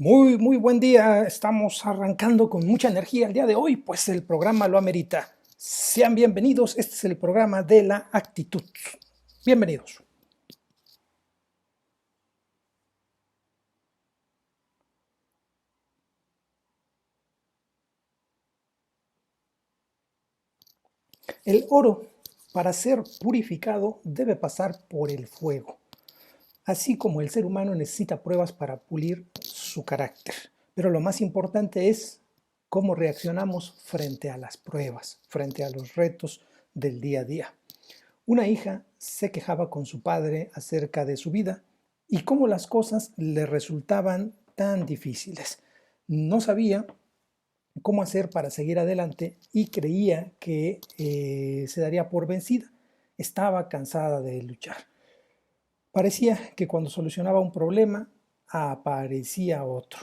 Muy buen día. Estamos arrancando con mucha energía el día de hoy, pues el programa lo amerita. Sean bienvenidos. Este es el programa de la actitud. Bienvenidos. El oro, para ser purificado, debe pasar por el fuego, así como el ser humano necesita pruebas para pulir su carácter. Pero lo más importante es cómo reaccionamos frente a las pruebas, frente a los retos del día a día. Una hija se quejaba con su padre acerca de su vida y cómo las cosas le resultaban tan difíciles. No sabía cómo hacer para seguir adelante y creía que se daría por vencida. Estaba cansada de luchar. Parecía que cuando solucionaba un problema, aparecía otro.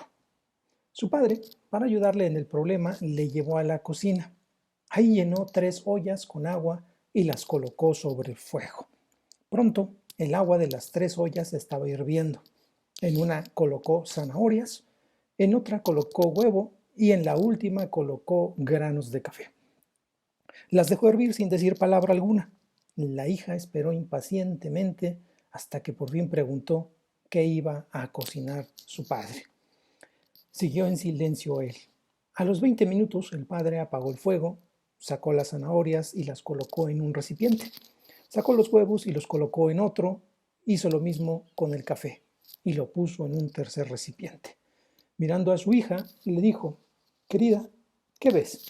Su padre, para ayudarle en el problema, le llevó a la cocina. Ahí llenó 3 ollas con agua y las colocó sobre el fuego. Pronto, el agua de las 3 ollas estaba hirviendo. En una colocó zanahorias, en otra colocó huevo y en la última colocó granos de café. Las dejó hervir sin decir palabra alguna. La hija esperó impacientemente hasta que por fin preguntó qué iba a cocinar su padre. Siguió en silencio él. A los 20 minutos el padre apagó el fuego, sacó las zanahorias y las colocó en un recipiente. Sacó los huevos y los colocó en otro, hizo lo mismo con el café y lo puso en un tercer recipiente. Mirando a su hija, le dijo, querida, ¿qué ves?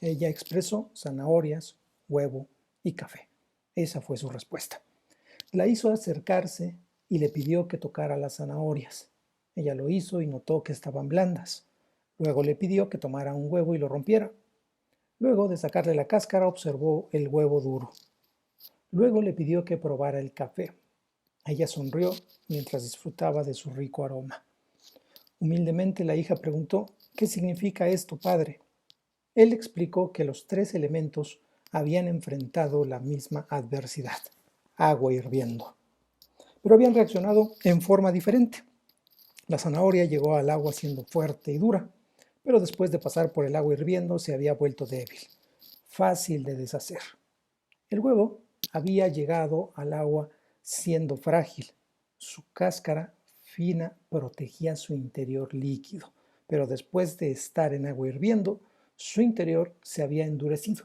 Ella expresó zanahorias, huevo y café. Esa fue su respuesta. La hizo acercarse y le pidió que tocara las zanahorias. Ella lo hizo y notó que estaban blandas. Luego le pidió que tomara un huevo y lo rompiera. Luego de sacarle la cáscara observó el huevo duro. Luego le pidió que probara el café. Ella sonrió mientras disfrutaba de su rico aroma. Humildemente la hija preguntó, ¿qué significa esto, padre? Él explicó que los 3 elementos habían enfrentado la misma adversidad, agua hirviendo, pero habían reaccionado en forma diferente. La zanahoria llegó al agua siendo fuerte y dura, pero después de pasar por el agua hirviendo se había vuelto débil, fácil de deshacer. El huevo había llegado al agua siendo frágil. Su cáscara fina protegía su interior líquido, pero después de estar en agua hirviendo, su interior se había endurecido.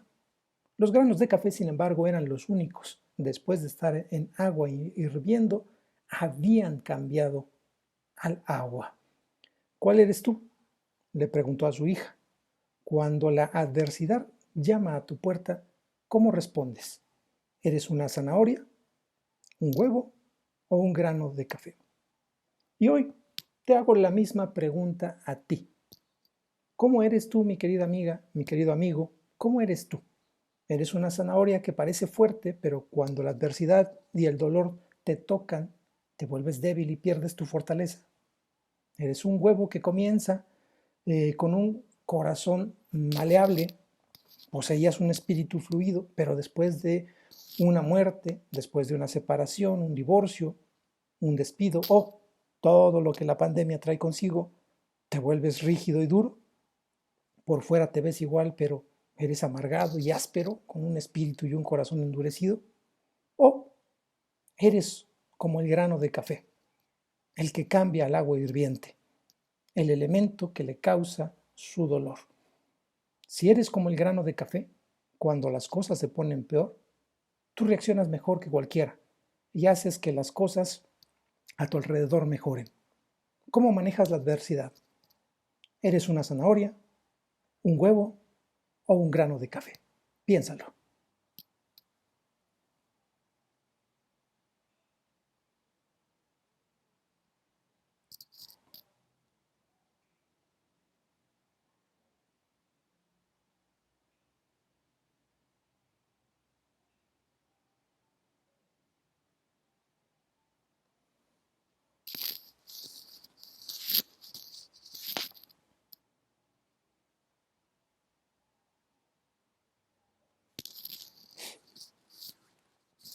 Los granos de café, sin embargo, eran los únicos. Después de estar en agua hirviendo, habían cambiado al agua. ¿Cuál eres tú? Le preguntó a su hija. Cuando la adversidad llama a tu puerta, ¿cómo respondes? ¿Eres una zanahoria, un huevo o un grano de café? Y hoy te hago la misma pregunta a ti. ¿Cómo eres tú, mi querida amiga, mi querido amigo? ¿Cómo eres tú? ¿Eres una zanahoria que parece fuerte, pero cuando la adversidad y el dolor te tocan, te vuelves débil y pierdes tu fortaleza? ¿Eres un huevo que comienza con un corazón maleable, poseías un espíritu fluido, pero después de una muerte, después de una separación, un divorcio, un despido o todo lo que la pandemia trae consigo, te vuelves rígido y duro? Por fuera te ves igual, pero eres amargado y áspero, con un espíritu y un corazón endurecido. ¿O eres como el grano de café, el que cambia al agua hirviente, el elemento que le causa su dolor? Si eres como el grano de café, cuando las cosas se ponen peor, tú reaccionas mejor que cualquiera y haces que las cosas a tu alrededor mejoren. ¿Cómo manejas la adversidad? ¿Eres una zanahoria, un huevo o un grano de café? Piénsalo.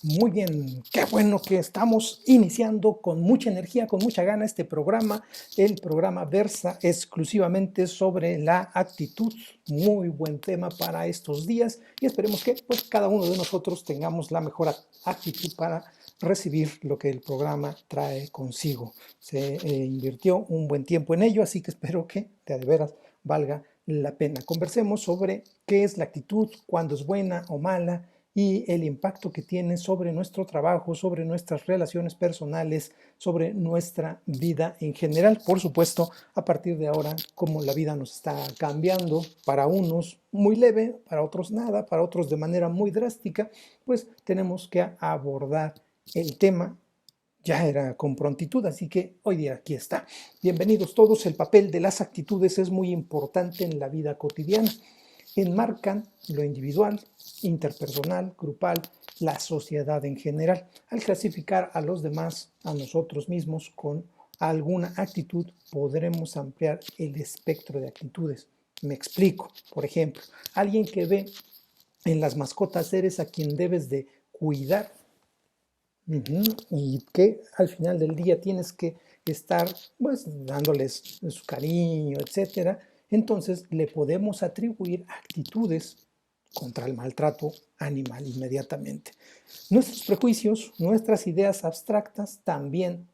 Muy bien, qué bueno que estamos iniciando con mucha energía, con mucha gana este programa. El programa versa exclusivamente sobre la actitud. Muy buen tema para estos días y esperemos que pues, cada uno de nosotros tengamos la mejor actitud para recibir lo que el programa trae consigo. Se invirtió un buen tiempo en ello, así que espero que de veras valga la pena. Conversemos sobre qué es la actitud, cuándo es buena o mala y el impacto que tiene sobre nuestro trabajo, sobre nuestras relaciones personales, sobre nuestra vida en general. Por supuesto, a partir de ahora, como la vida nos está cambiando, para unos muy leve, para otros nada, para otros de manera muy drástica, pues tenemos que abordar el tema. Ya era con prontitud, así que hoy día aquí está. Bienvenidos todos. El papel de las actitudes es muy importante en la vida cotidiana. Enmarcan lo individual, interpersonal, grupal, la sociedad en general. Al clasificar a los demás, a nosotros mismos, con alguna actitud, podremos ampliar el espectro de actitudes. Me explico. Por ejemplo, alguien que ve en las mascotas seres a quien debes de cuidar. Y que al final del día tienes que estar pues dándoles su cariño, etcétera. Entonces le podemos atribuir actitudes contra el maltrato animal inmediatamente. Nuestros prejuicios, nuestras ideas abstractas también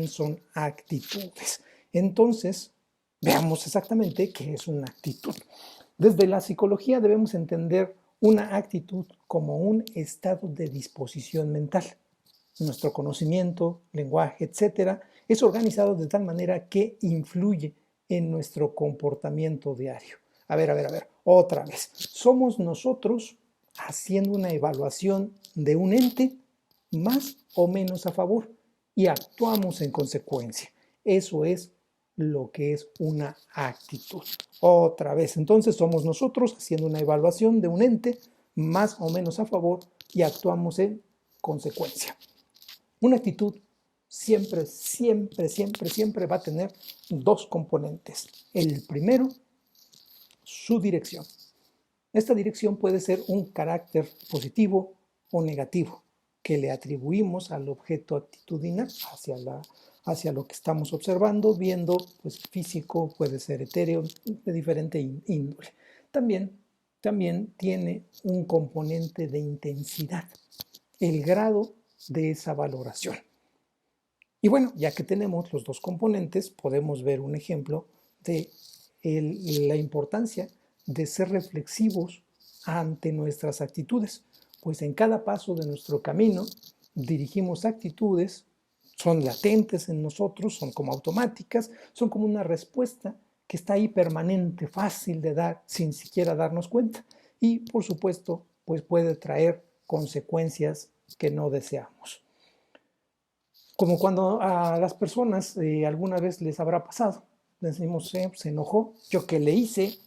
son actitudes. Entonces, veamos exactamente qué es una actitud. Desde la psicología debemos entender una actitud como un estado de disposición mental. Nuestro conocimiento, lenguaje, etcétera, es organizado de tal manera que influye en nuestro comportamiento diario. A ver, otra vez. Somos nosotros haciendo una evaluación de un ente más o menos a favor y actuamos en consecuencia. Eso es lo que es una actitud. Otra vez, entonces somos nosotros haciendo una evaluación de un ente más o menos a favor y actuamos en consecuencia. Una actitud siempre va a tener dos componentes. El primero, su dirección. Esta dirección puede ser un carácter positivo o negativo que le atribuimos al objeto actitudinal hacia lo que estamos observando, viendo, pues físico, puede ser etéreo, de diferente índole. También tiene un componente de intensidad, el grado de esa valoración. Y bueno, ya que tenemos los dos componentes, podemos ver un ejemplo de la importancia de ser reflexivos ante nuestras actitudes, pues en cada paso de nuestro camino dirigimos actitudes, son latentes en nosotros, son como automáticas, son como una respuesta que está ahí permanente, fácil de dar sin siquiera darnos cuenta y por supuesto pues puede traer consecuencias que no deseamos. Como cuando a las personas alguna vez les habrá pasado, decimos, se enojó, yo qué le hice,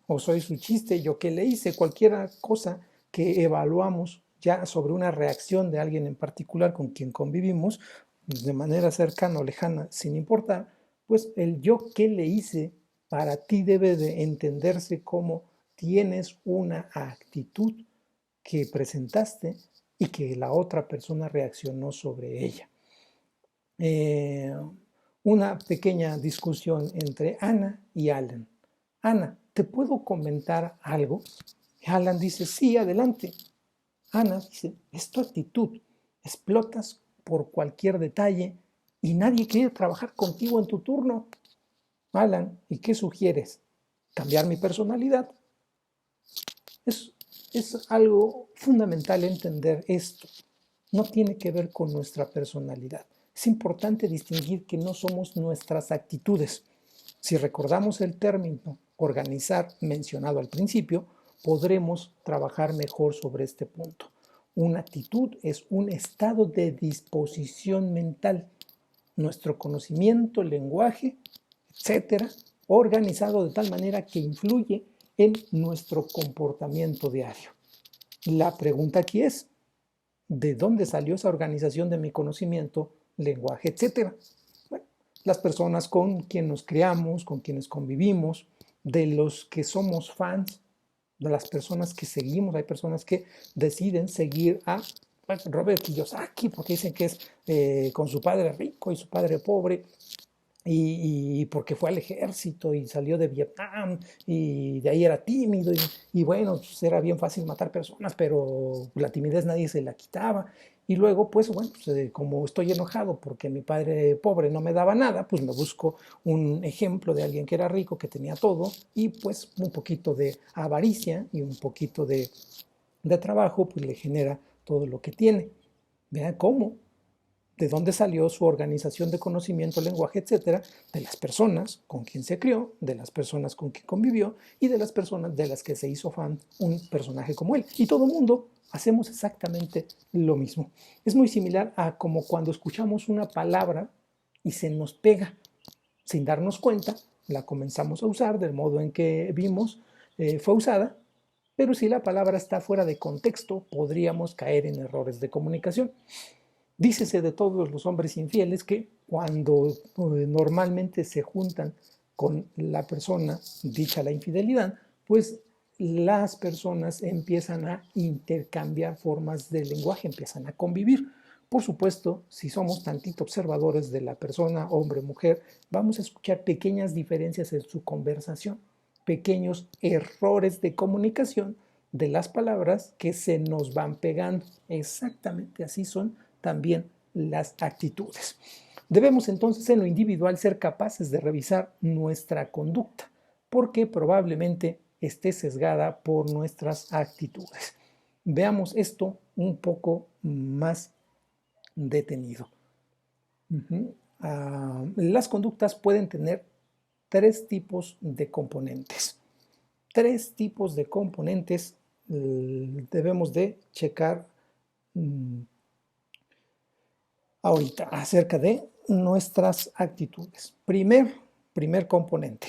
o soy su chiste, yo qué le hice, cualquier cosa que evaluamos ya sobre una reacción de alguien en particular con quien convivimos, de manera cercana o lejana, sin importar, pues el yo qué le hice para ti debe de entenderse como tienes una actitud que presentaste y que la otra persona reaccionó sobre ella. Una pequeña discusión entre Ana y Alan. Ana, ¿te puedo comentar algo? Alan dice, sí, adelante. Ana dice, es tu actitud. Explotas por cualquier detalle y nadie quiere trabajar contigo en tu turno. Alan, ¿y qué sugieres? ¿Cambiar mi personalidad? Es algo fundamental entender esto. No tiene que ver con nuestra personalidad. Es importante distinguir que no somos nuestras actitudes. Si recordamos el término organizar mencionado al principio, podremos trabajar mejor sobre este punto. Una actitud es un estado de disposición mental. Nuestro conocimiento, lenguaje, etcétera, organizado de tal manera que influye en nuestro comportamiento diario. La pregunta aquí es, ¿de dónde salió esa organización de mi conocimiento, lenguaje, etcétera? Bueno, las personas con quienes nos criamos, con quienes convivimos, de los que somos fans, de las personas que seguimos, hay personas que deciden seguir a Robert Kiyosaki porque dicen que es con su padre rico y su padre pobre, y porque fue al ejército y salió de Vietnam y de ahí era tímido y bueno, pues era bien fácil matar personas, pero la timidez nadie se la quitaba. Y luego, pues bueno, pues, como estoy enojado porque mi padre pobre no me daba nada, pues me busco un ejemplo de alguien que era rico, que tenía todo, y pues un poquito de avaricia y un poquito de trabajo, pues le genera todo lo que tiene. Vean cómo, de dónde salió su organización de conocimiento, lenguaje, etcétera, de las personas con quien se crió, de las personas con quien convivió y de las personas de las que se hizo fan un personaje como él. Y todo el mundo hacemos exactamente lo mismo. Es muy similar a como cuando escuchamos una palabra y se nos pega sin darnos cuenta, la comenzamos a usar del modo en que vimos fue usada, pero si la palabra está fuera de contexto, podríamos caer en errores de comunicación. Dícese de todos los hombres infieles que cuando normalmente se juntan con la persona dicha la infidelidad, pues las personas empiezan a intercambiar formas de lenguaje, empiezan a convivir. Por supuesto, si somos tantito observadores de la persona, hombre o mujer, vamos a escuchar pequeñas diferencias en su conversación, pequeños errores de comunicación de las palabras que se nos van pegando. Exactamente así son también las actitudes. Debemos entonces en lo individual ser capaces de revisar nuestra conducta, porque probablemente esté sesgada por nuestras actitudes. Veamos esto un poco más detenido. Las conductas pueden tener tres tipos de componentes. Tres tipos de componentes debemos de checar ahorita acerca de nuestras actitudes. Primer componente.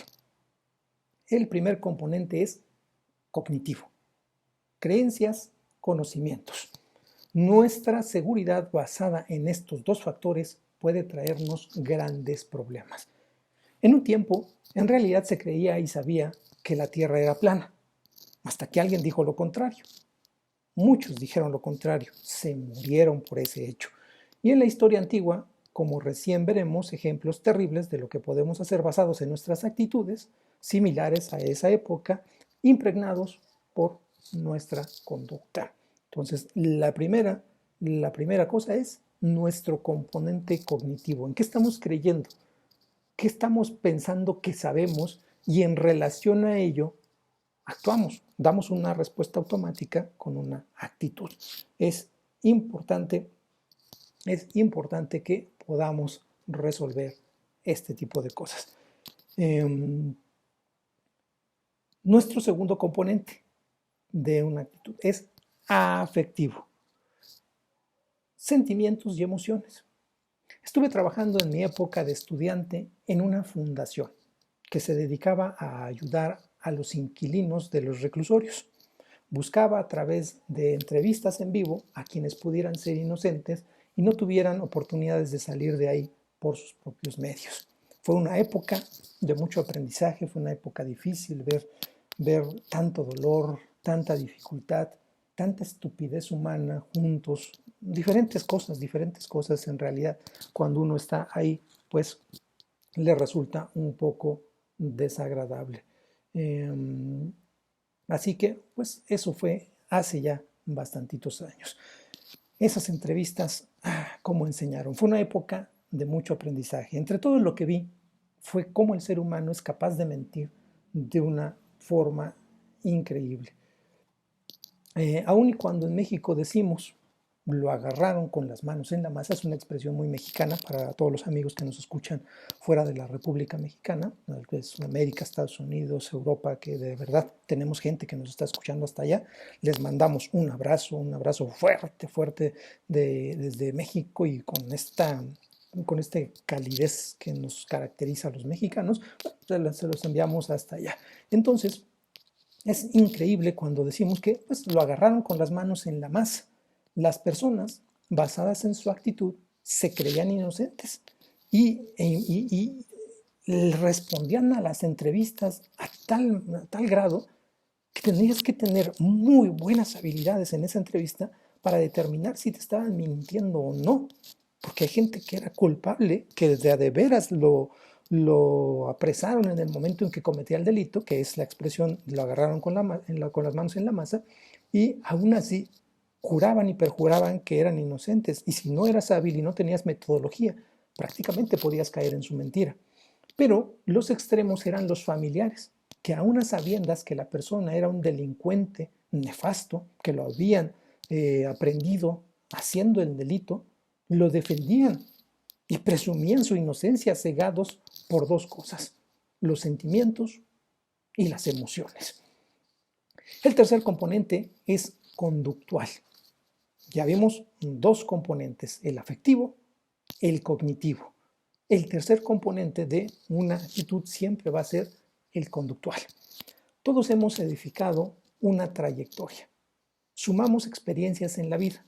El primer componente es cognitivo. Creencias, conocimientos. Nuestra seguridad basada en estos dos factores puede traernos grandes problemas. En un tiempo, en realidad se creía y sabía que la Tierra era plana, hasta que alguien dijo lo contrario. Muchos dijeron lo contrario, se murieron por ese hecho. Y en la historia antigua, como recién veremos, ejemplos terribles de lo que podemos hacer basados en nuestras actitudes, similares a esa época, impregnados por nuestra conducta. Entonces, la primera cosa es nuestro componente cognitivo. ¿En qué estamos creyendo? ¿Qué estamos pensando que sabemos? Y en relación a ello, actuamos, damos una respuesta automática con una actitud. Es importante que podamos resolver este tipo de cosas. Nuestro segundo componente de una actitud es afectivo. Sentimientos y emociones. Estuve trabajando en mi época de estudiante en una fundación que se dedicaba a ayudar a los inquilinos de los reclusorios. Buscaba a través de entrevistas en vivo a quienes pudieran ser inocentes y no tuvieran oportunidades de salir de ahí por sus propios medios. Fue una época de mucho aprendizaje, fue una época difícil ver tanto dolor, tanta dificultad, tanta estupidez humana juntos, diferentes cosas en realidad. Cuando uno está ahí, pues le resulta un poco desagradable. Así que, pues eso fue hace ya bastantitos años. Esas entrevistas, cómo enseñaron. Fue una época de mucho aprendizaje. Entre todo lo que vi fue cómo el ser humano es capaz de mentir de una forma increíble. Aun y cuando en México decimos lo agarraron con las manos en la masa, es una expresión muy mexicana para todos los amigos que nos escuchan fuera de la República Mexicana, que es América, Estados Unidos, Europa, que de verdad tenemos gente que nos está escuchando hasta allá. Les mandamos un abrazo fuerte, fuerte desde México y con esta calidez que nos caracteriza a los mexicanos, se los enviamos hasta allá. Entonces, es increíble cuando decimos que pues, lo agarraron con las manos en la masa. Las personas, basadas en su actitud, se creían inocentes y respondían a las entrevistas a tal grado que tenías que tener muy buenas habilidades en esa entrevista para determinar si te estaban mintiendo o no. Porque hay gente que era culpable, que desde a de veras lo apresaron en el momento en que cometía el delito, que es la expresión, lo agarraron con las manos en la masa, y aún así juraban y perjuraban que eran inocentes. Y si no eras hábil y no tenías metodología, prácticamente podías caer en su mentira. Pero los extremos eran los familiares, que aún a sabiendas que la persona era un delincuente nefasto, que lo habían aprendido haciendo el delito, lo defendían y presumían su inocencia cegados por dos cosas, los sentimientos y las emociones. El tercer componente es conductual. Ya vimos dos componentes, el afectivo, el cognitivo. El tercer componente de una actitud siempre va a ser el conductual. Todos hemos edificado una trayectoria. Sumamos experiencias en la vida.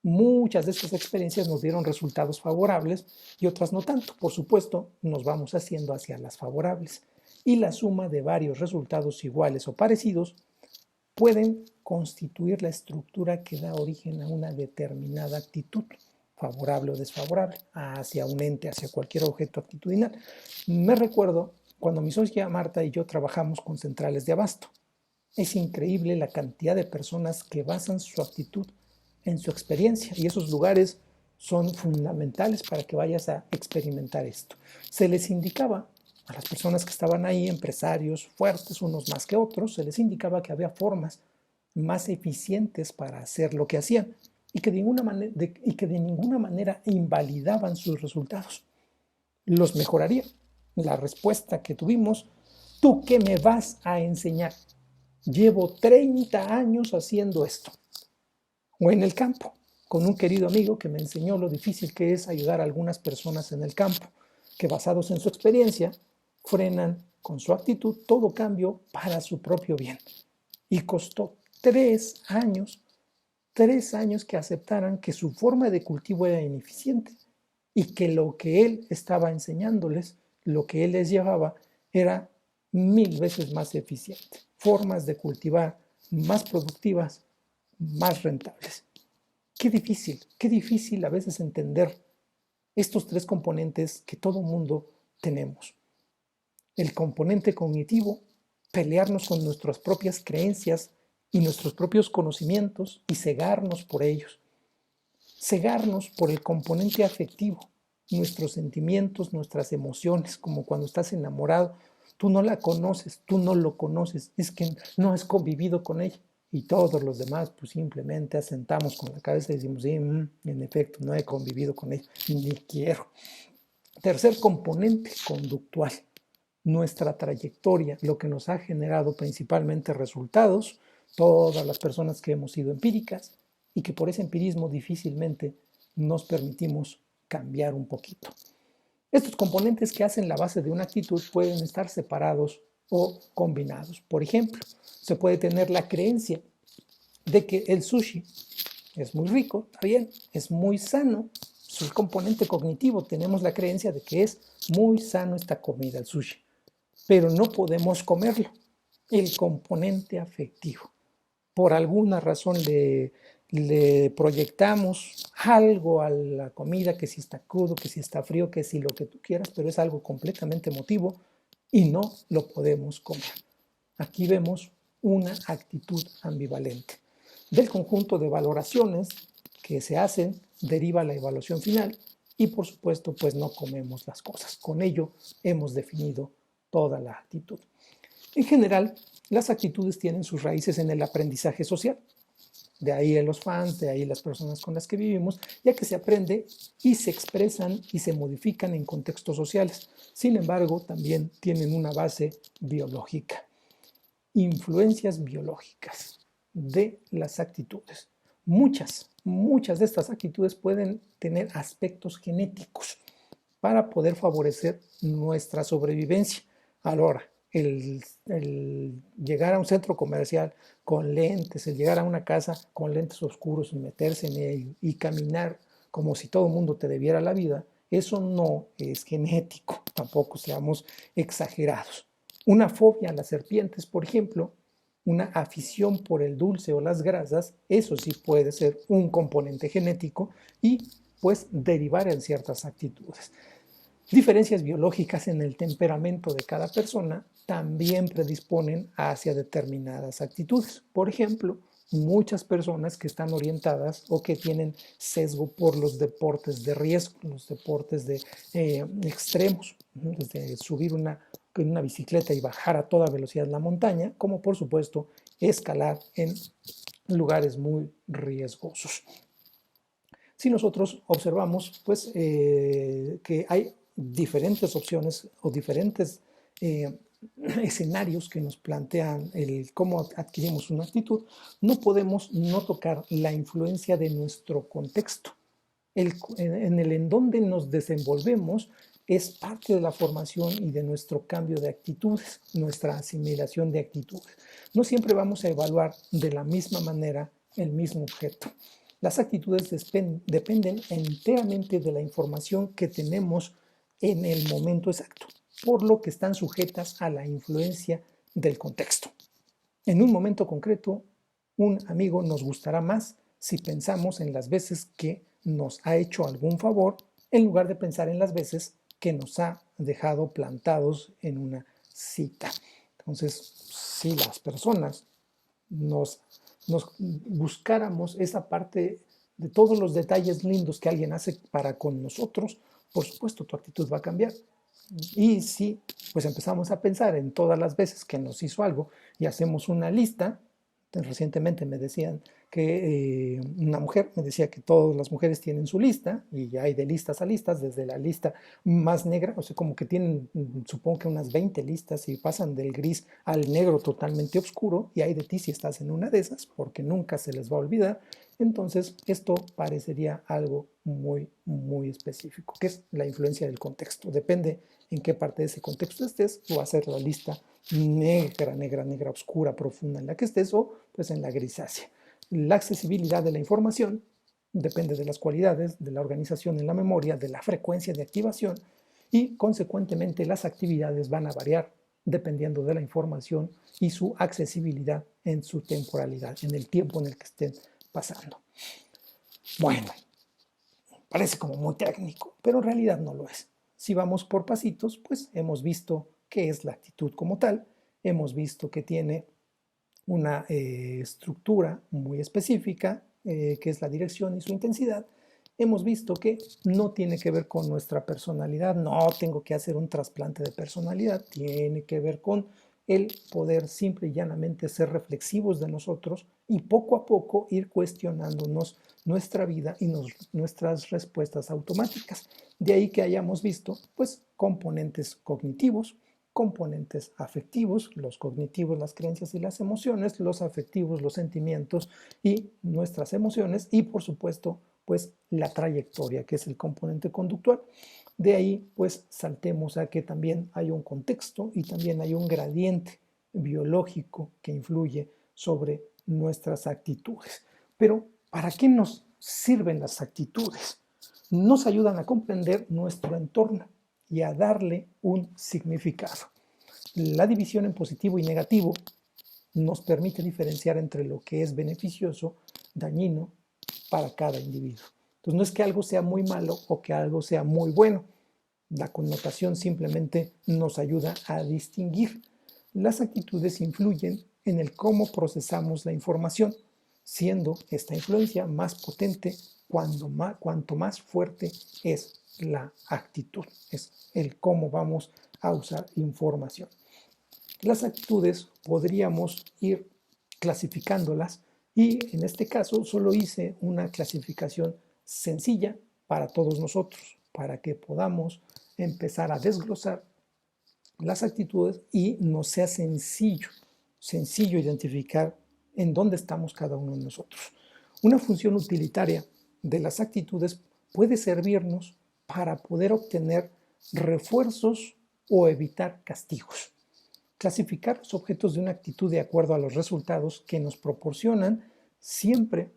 Muchas de estas experiencias nos dieron resultados favorables y otras no tanto. Por supuesto, nos vamos haciendo hacia las favorables. Y la suma de varios resultados iguales o parecidos pueden constituir la estructura que da origen a una determinada actitud, favorable o desfavorable, hacia un ente, hacia cualquier objeto actitudinal. Me recuerdo cuando mi socia Marta y yo trabajamos con centrales de abasto. Es increíble la cantidad de personas que basan su actitud en su experiencia y esos lugares son fundamentales para que vayas a experimentar esto. Se les indicaba a las personas que estaban ahí, empresarios fuertes, unos más que otros, se les indicaba que había formas más eficientes para hacer lo que hacían y que de ninguna manera invalidaban sus resultados. Los mejoraría. La respuesta que tuvimos, ¿tú qué me vas a enseñar? Llevo 30 años haciendo esto. O en el campo, con un querido amigo que me enseñó lo difícil que es ayudar a algunas personas en el campo, que basados en su experiencia, frenan con su actitud todo cambio para su propio bien. Y costó 3 años que aceptaran que su forma de cultivo era ineficiente y que lo que él estaba enseñándoles, lo que él les llevaba, era 1000 veces más eficiente. Formas de cultivar más productivas, más rentables. Qué difícil a veces entender estos tres componentes que todo mundo tenemos. El componente cognitivo, pelearnos con nuestras propias creencias y nuestros propios conocimientos y cegarnos por ellos. Cegarnos por el componente afectivo, nuestros sentimientos, nuestras emociones, como cuando estás enamorado, tú no la conoces, tú no lo conoces, es que no has convivido con ella. Y todos los demás, pues simplemente asentamos con la cabeza y decimos, sí, en efecto, no he convivido con ella, ni quiero. Tercer componente, conductual. Nuestra trayectoria, lo que nos ha generado principalmente resultados, todas las personas que hemos sido empíricas y que por ese empirismo difícilmente nos permitimos cambiar un poquito. Estos componentes que hacen la base de una actitud pueden estar separados o combinados. Por ejemplo, se puede tener la creencia de que el sushi es muy rico, está bien, es muy sano. Es el componente cognitivo, tenemos la creencia de que es muy sano esta comida, el sushi, pero no podemos comerlo. El componente afectivo. Por alguna razón le proyectamos algo a la comida, que si está crudo, que si está frío, que si lo que tú quieras, pero es algo completamente emotivo y no lo podemos comer. Aquí vemos una actitud ambivalente. Del conjunto de valoraciones que se hacen deriva la evaluación final y por supuesto pues no comemos las cosas. Con ello hemos definido toda la actitud. En general, las actitudes tienen sus raíces en el aprendizaje social. De ahí los fans, de ahí las personas con las que vivimos, ya que se aprende y se expresan y se modifican en contextos sociales. Sin embargo, también tienen una base biológica. Influencias biológicas de las actitudes. Muchas de estas actitudes pueden tener aspectos genéticos para poder favorecer nuestra sobrevivencia. Ahora, el llegar a un centro comercial con lentes, el llegar a una casa con lentes oscuros y meterse en ello y caminar como si todo el mundo te debiera la vida, eso no es genético, tampoco seamos exagerados. Una fobia a las serpientes, por ejemplo, una afición por el dulce o las grasas, eso sí puede ser un componente genético y pues derivar en ciertas actitudes. Diferencias biológicas en el temperamento de cada persona también predisponen hacia determinadas actitudes. Por ejemplo, muchas personas que están orientadas o que tienen sesgo por los deportes de riesgo, los deportes de extremos, desde subir una bicicleta y bajar a toda velocidad la montaña, como por supuesto escalar en lugares muy riesgosos. Si nosotros observamos pues, que hay diferentes opciones o diferentes escenarios que nos plantean el cómo adquirimos una actitud, no podemos no tocar la influencia de nuestro contexto. En el en donde nos desenvolvemos es parte de la formación y de nuestro cambio de actitudes, nuestra asimilación de actitudes. No siempre vamos a evaluar de la misma manera el mismo objeto. Las actitudes dependen enteramente de la información que tenemos en el momento exacto, por lo que están sujetas a la influencia del contexto. En un momento concreto, un amigo nos gustará más si pensamos en las veces que nos ha hecho algún favor, en lugar de pensar en las veces que nos ha dejado plantados en una cita. Entonces, si las personas nos buscáramos esa parte de todos los detalles lindos que alguien hace para con nosotros, por supuesto tu actitud va a cambiar. Y si pues empezamos a pensar en todas las veces que nos hizo algo y hacemos una lista, recientemente me decían que una mujer me decía que todas las mujeres tienen su lista y hay de listas a listas, desde la lista más negra, o sea, como que tienen, supongo que unas 20 listas y pasan del gris al negro totalmente oscuro y hay de ti si estás en una de esas, porque nunca se les va a olvidar. Entonces, esto parecería algo muy, muy específico, que es la influencia del contexto. Depende en qué parte de ese contexto estés, o hacer la lista negra, negra, negra, oscura, profunda en la que estés, o pues en la grisácea. La accesibilidad de la información depende de las cualidades, de la organización en la memoria, de la frecuencia de activación y consecuentemente las actividades van a variar dependiendo de la información y su accesibilidad en su temporalidad, en el tiempo en el que estén pasando. Bueno, parece como muy técnico, pero en realidad no lo es. Si vamos por pasitos, pues hemos visto qué es la actitud como tal, hemos visto que tiene una estructura muy específica, que es la dirección y su intensidad. Hemos visto que no tiene que ver con nuestra personalidad, no tengo que hacer un trasplante de personalidad, tiene que ver con el poder simple y llanamente ser reflexivos de nosotros y poco a poco ir cuestionándonos nuestra vida y nuestras respuestas automáticas. De ahí que hayamos visto pues componentes cognitivos, componentes afectivos, los cognitivos, las creencias y las emociones, los afectivos, los sentimientos y nuestras emociones y por supuesto pues la trayectoria, que es el componente conductual. De ahí pues saltemos a que también hay un contexto y también hay un gradiente biológico que influye sobre nuestras actitudes. Pero ¿para qué nos sirven las actitudes? Nos ayudan a comprender nuestro entorno y a darle un significado. La división en positivo y negativo nos permite diferenciar entre lo que es beneficioso, dañino para cada individuo. Entonces no es que algo sea muy malo o que algo sea muy bueno. La connotación simplemente nos ayuda a distinguir. Las actitudes influyen en el cómo procesamos la información, siendo esta influencia más potente cuanto más fuerte es la actitud, es el cómo vamos a usar información. Las actitudes podríamos ir clasificándolas y en este caso solo hice una clasificación sencilla para todos nosotros, para que podamos empezar a desglosar las actitudes y nos sea sencillo identificar en dónde estamos cada uno de nosotros. Una función utilitaria de las actitudes puede servirnos para poder obtener refuerzos o evitar castigos. Clasificar los objetos de una actitud de acuerdo a los resultados que nos proporcionan siempre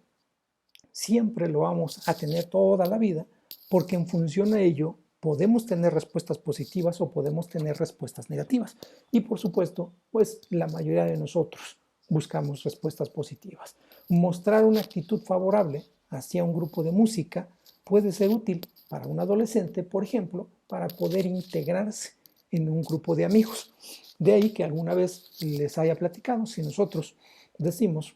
lo vamos a tener toda la vida, porque en función a ello podemos tener respuestas positivas o podemos tener respuestas negativas. Y por supuesto, pues la mayoría de nosotros buscamos respuestas positivas. Mostrar una actitud favorable hacia un grupo de música puede ser útil para un adolescente, por ejemplo, para poder integrarse en un grupo de amigos. De ahí que alguna vez les haya platicado, si nosotros decimos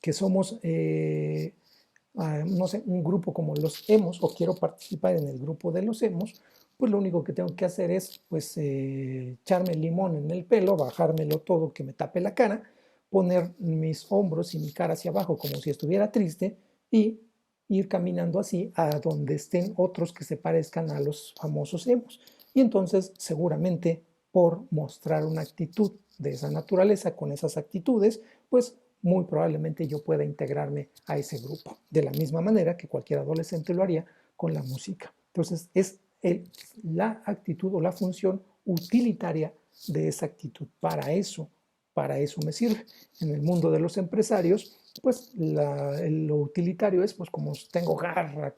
que somos, no sé, un grupo como los emos, o quiero participar en el grupo de los emos, pues lo único que tengo que hacer es, pues, echarme limón en el pelo, bajármelo todo, que me tape la cara, poner mis hombros y mi cara hacia abajo como si estuviera triste y ir caminando así a donde estén otros que se parezcan a los famosos emos. Y entonces, seguramente, por mostrar una actitud de esa naturaleza, con esas actitudes, pues muy probablemente yo pueda integrarme a ese grupo, de la misma manera que cualquier adolescente lo haría con la música. Entonces, es la actitud o la función utilitaria de esa actitud. Para eso me sirve. En el mundo de los empresarios, pues lo utilitario es, pues como tengo garra,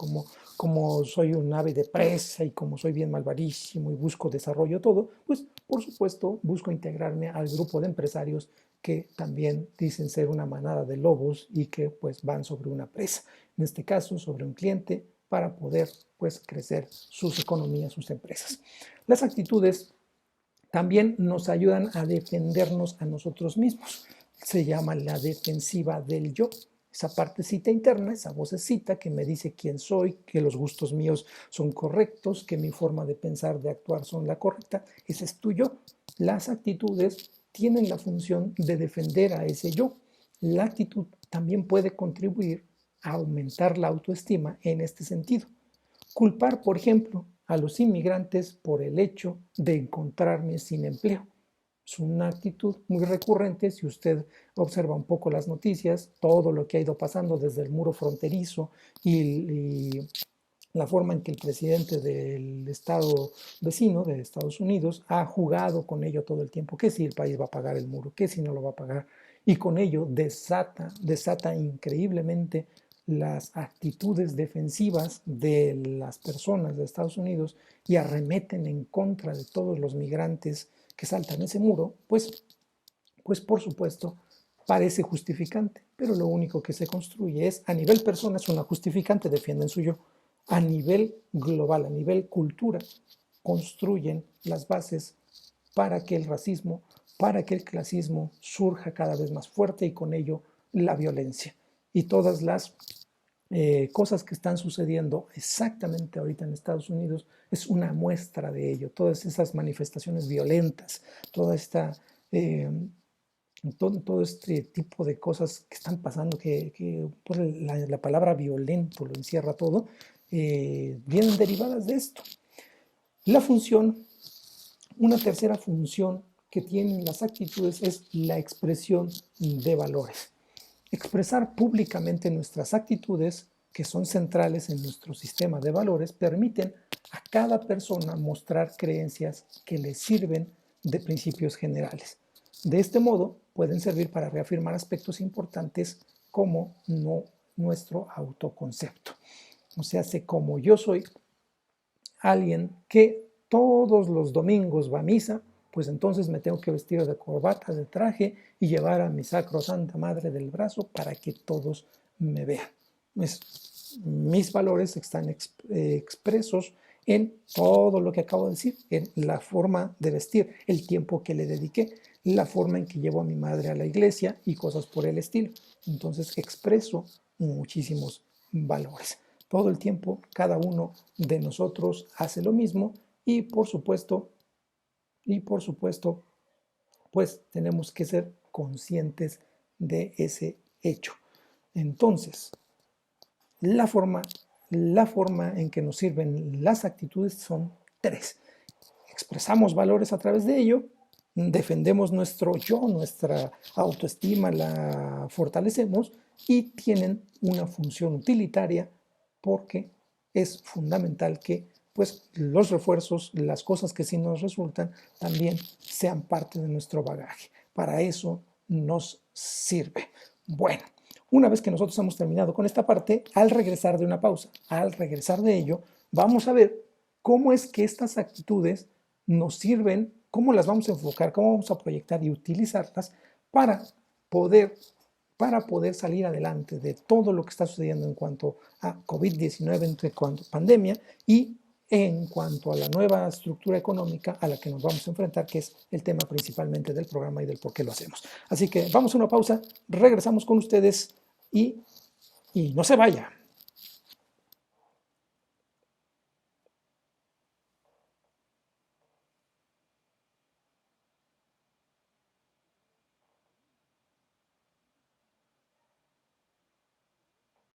como soy un ave de presa y como soy bien malvadísimo y busco desarrollo todo, pues por supuesto busco integrarme al grupo de empresarios que también dicen ser una manada de lobos y que pues van sobre una presa, en este caso sobre un cliente, para poder pues crecer sus economías, sus empresas. Las actitudes también nos ayudan a defendernos a nosotros mismos. Se llama la defensiva del yo. Esa partecita interna, esa vocecita que me dice quién soy, que los gustos míos son correctos, que mi forma de pensar, de actuar son la correcta, ese es tu yo. Las actitudes tienen la función de defender a ese yo. La actitud también puede contribuir a aumentar la autoestima en este sentido. Culpar, por ejemplo, a los inmigrantes por el hecho de encontrarme sin empleo. Es una actitud muy recurrente si usted observa un poco las noticias, todo lo que ha ido pasando desde el muro fronterizo y la forma en que el presidente del estado vecino de Estados Unidos ha jugado con ello todo el tiempo, que si el país va a pagar el muro, que si no lo va a pagar, y con ello desata increíblemente las actitudes defensivas de las personas de Estados Unidos y arremeten en contra de todos los migrantes que saltan ese muro, pues por supuesto parece justificante, pero lo único que se construye es, a nivel persona es una justificante, defienden su yo, a nivel global, a nivel cultura, construyen las bases para que el racismo, para que el clasismo surja cada vez más fuerte y con ello la violencia. Y todas las cosas que están sucediendo exactamente ahorita en Estados Unidos es una muestra de ello. Todas esas manifestaciones violentas, toda esta todo este tipo de cosas que están pasando, que por la palabra violento lo encierra todo, vienen derivadas de esto. La función, una tercera función que tienen las actitudes es la expresión de valores. Expresar públicamente nuestras actitudes, que son centrales en nuestro sistema de valores, permiten a cada persona mostrar creencias que le sirven de principios generales. De este modo, pueden servir para reafirmar aspectos importantes como nuestro autoconcepto. O sea, como yo soy alguien que todos los domingos va a misa, pues entonces me tengo que vestir de corbata, de traje y llevar a mi sacrosanta madre del brazo para que todos me vean. Mis valores están expresos en todo lo que acabo de decir, en la forma de vestir, el tiempo que le dediqué, la forma en que llevo a mi madre a la iglesia y cosas por el estilo. Entonces expreso muchísimos valores. Todo el tiempo cada uno de nosotros hace lo mismo y por supuesto, pues tenemos que ser conscientes de ese hecho. Entonces, la forma en que nos sirven las actitudes son tres. Expresamos valores a través de ello, defendemos nuestro yo, nuestra autoestima, la fortalecemos y tienen una función utilitaria porque es fundamental que pues los refuerzos, las cosas que sí nos resultan, también sean parte de nuestro bagaje. Para eso nos sirve. Bueno, una vez que nosotros hemos terminado con esta parte, al regresar de una pausa, al regresar de ello, vamos a ver cómo es que estas actitudes nos sirven, cómo las vamos a enfocar, cómo vamos a proyectar y utilizarlas para para poder salir adelante de todo lo que está sucediendo en cuanto a COVID-19, en cuanto a pandemia y en cuanto a la nueva estructura económica a la que nos vamos a enfrentar, que es el tema principalmente del programa y del por qué lo hacemos. Así que vamos a una pausa, regresamos con ustedes y no se vaya.